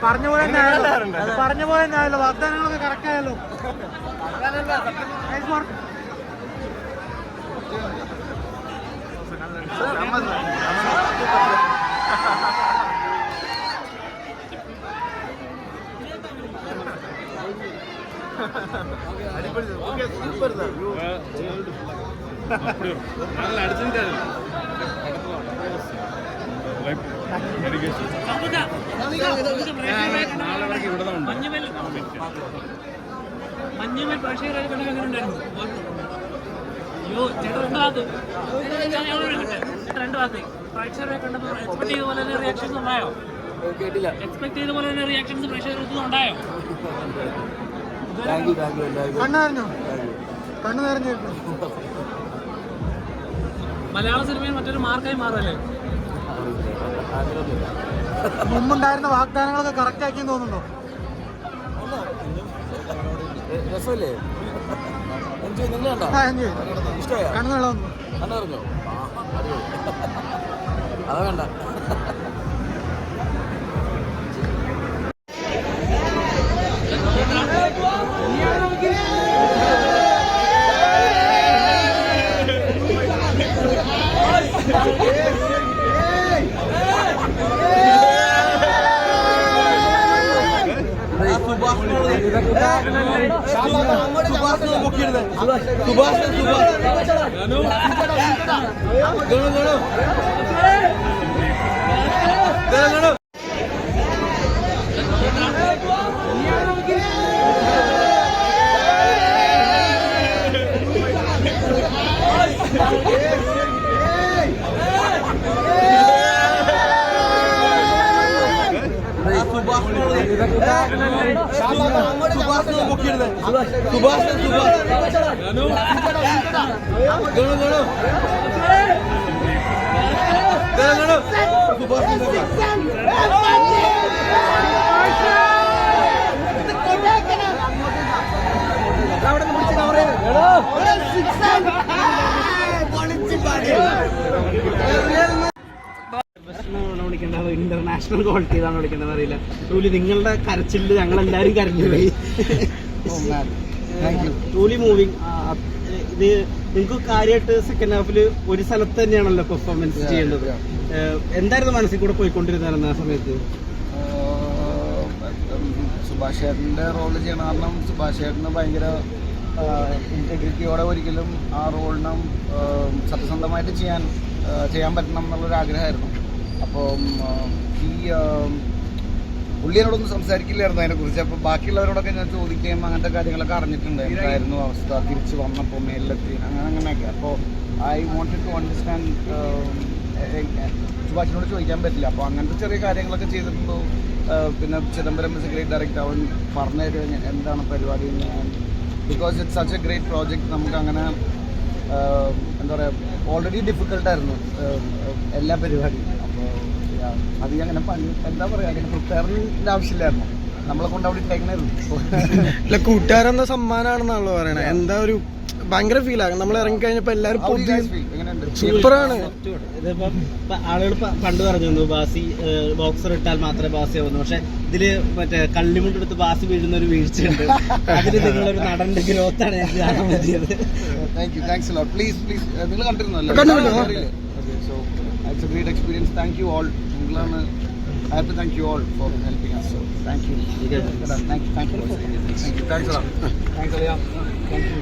പറഞ്ഞ പോലെ തന്നെ ആയല്ലോ, വാഗ്ദാനങ്ങളൊക്കെ കറക്റ്റ് ആയല്ലോ. മഞ്ഞുമേൽ പ്രേക്ഷകരായി കണ്ടുണ്ടായിരുന്നു. അയ്യോ ചേട്ടാ രണ്ട് വാക്ക് പ്രേക്ഷകരെ കണ്ടപ്പോൾ എക്സ്പെക്ട് ചെയ്ത പോലെ തന്നെ റിയാക്ഷൻസ് ഉണ്ടായോ? എക്സ്പെക്ട് ചെയ്ത പോലെ തന്നെ റിയാക്ഷൻസ് പ്രേക്ഷകർക്ക് ഉണ്ടായോ? കണ്ണു നിറഞ്ഞു. മലയാള സിനിമയിൽ മറ്റൊരു മാർക്കായി മാറല്ലേ? മുമ്പുണ്ടായിരുന്ന വാഗ്ദാനങ്ങളൊക്കെ കറക്റ്റ് ആക്കിയെന്ന് തോന്നുന്നുണ്ടോ? രസമല്ലേ? കണ്ണുകളോ അതാ വേണ്ട. ഇന്റർനാഷണൽ ക്വാളിറ്റി ഏതാണ് വിളിക്കേണ്ടത് അറിയില്ല. ട്രൂലി നിങ്ങളുടെ കരച്ചില് ഞങ്ങളെല്ലാരും കരഞ്ഞുപോയി. Truly moving. ഇത് നിങ്ങൾക്ക് കാര്യമായിട്ട് സെക്കൻഡ് ഹാഫിൽ ഒരു സ്ഥലത്ത് തന്നെയാണല്ലോ പെർഫോമൻസ് ചെയ്യേണ്ടത്. എന്തായിരുന്നു മനസ്സിൽ കൂടെ പോയിക്കൊണ്ടിരുന്ന ആ സമയത്ത്? സുഭാഷ് ചേട്ടൻ്റെ റോള് ചെയ്യണം. കാരണം സുഭാഷ് ചേട്ടന് ഭയങ്കര ഇൻറ്റഗ്രിറ്റിയോടെ ഒരിക്കലും ആ റോളിനും സത്യസന്ധമായിട്ട് ചെയ്യാൻ പറ്റണം എന്നുള്ളൊരാഗ്രഹമായിരുന്നു. അപ്പം പുള്ളി എന്നോടൊന്നും സംസാരിക്കില്ലായിരുന്നു അതിനെക്കുറിച്ച്. അപ്പോൾ ബാക്കിയുള്ളവരോടൊക്കെ ഞാൻ ചോദിക്കുകയും അങ്ങനത്തെ കാര്യങ്ങളൊക്കെ അറിഞ്ഞിട്ടുണ്ട്. എന്തായിരുന്നു അവസ്ഥ, തിരിച്ച് വന്നപ്പോൾ മേലിലെത്തി അങ്ങനെയൊക്കെ. അപ്പോൾ ഐ വോണ്ടഡ് ടു അണ്ടർസ്റ്റാൻഡ്. സുഭാഷിനോട് ചോദിക്കാൻ പറ്റില്ല. അപ്പോൾ അങ്ങനത്തെ ചെറിയ കാര്യങ്ങളൊക്കെ ചെയ്തിട്ടുണ്ടോ. പിന്നെ Chidambaram is A great director. അവൻ പറഞ്ഞു എന്താണ് പരിപാടി എന്ന്. Because it's such A great project. നമുക്കങ്ങനെ എന്താ പറയുക, ഓൾറെഡി ഡിഫിക്കൽട്ടായിരുന്നു എല്ലാ പരിപാടിയും. അപ്പോൾ അത് അങ്ങനെ എന്താ പറയുക, അങ്ങനെ പ്രിപ്പയറിൻ്റെ ആവശ്യമില്ലായിരുന്നു. നമ്മളെ കൊണ്ട് അവിടെ ഇട്ടേക്കണായിരുന്നു. കൂട്ടുകാരെന്ന സമ്മാനാണെന്നാണല്ലോ പറയണേ. എന്താ ഒരു ഭയങ്കര ഫീലാണ് നമ്മൾ ഇറങ്ങിക്കഴിഞ്ഞപ്പോ എല്ലാവരും സൂപ്പറാണ്. ആളുകൾ പണ്ട് പറഞ്ഞു ബാസി ബോക്സർ ഇട്ടാൽ മാത്രമേ ബാസി ആവുന്നു. പക്ഷെ ഇതില് മറ്റേ കള്ളിമുണ്ടെടുത്ത് ബാസി വീഴുന്ന ഒരു വീഴ്ചയുണ്ട്. അതില് നിങ്ങളൊരു നടന്റെ ഗ്രോത്താണ് ഞാൻ കാണാൻ പറ്റിയത്. പ്ലീസ് നിങ്ങൾ കണ്ടിരുന്നല്ലോ. So it's a great experience. Thank you all. നിങ്ങളാണ് I have to thank you all for helping us. So thank you. Thank you. Thanks a lot. Thanks, Aliyah. Thank you.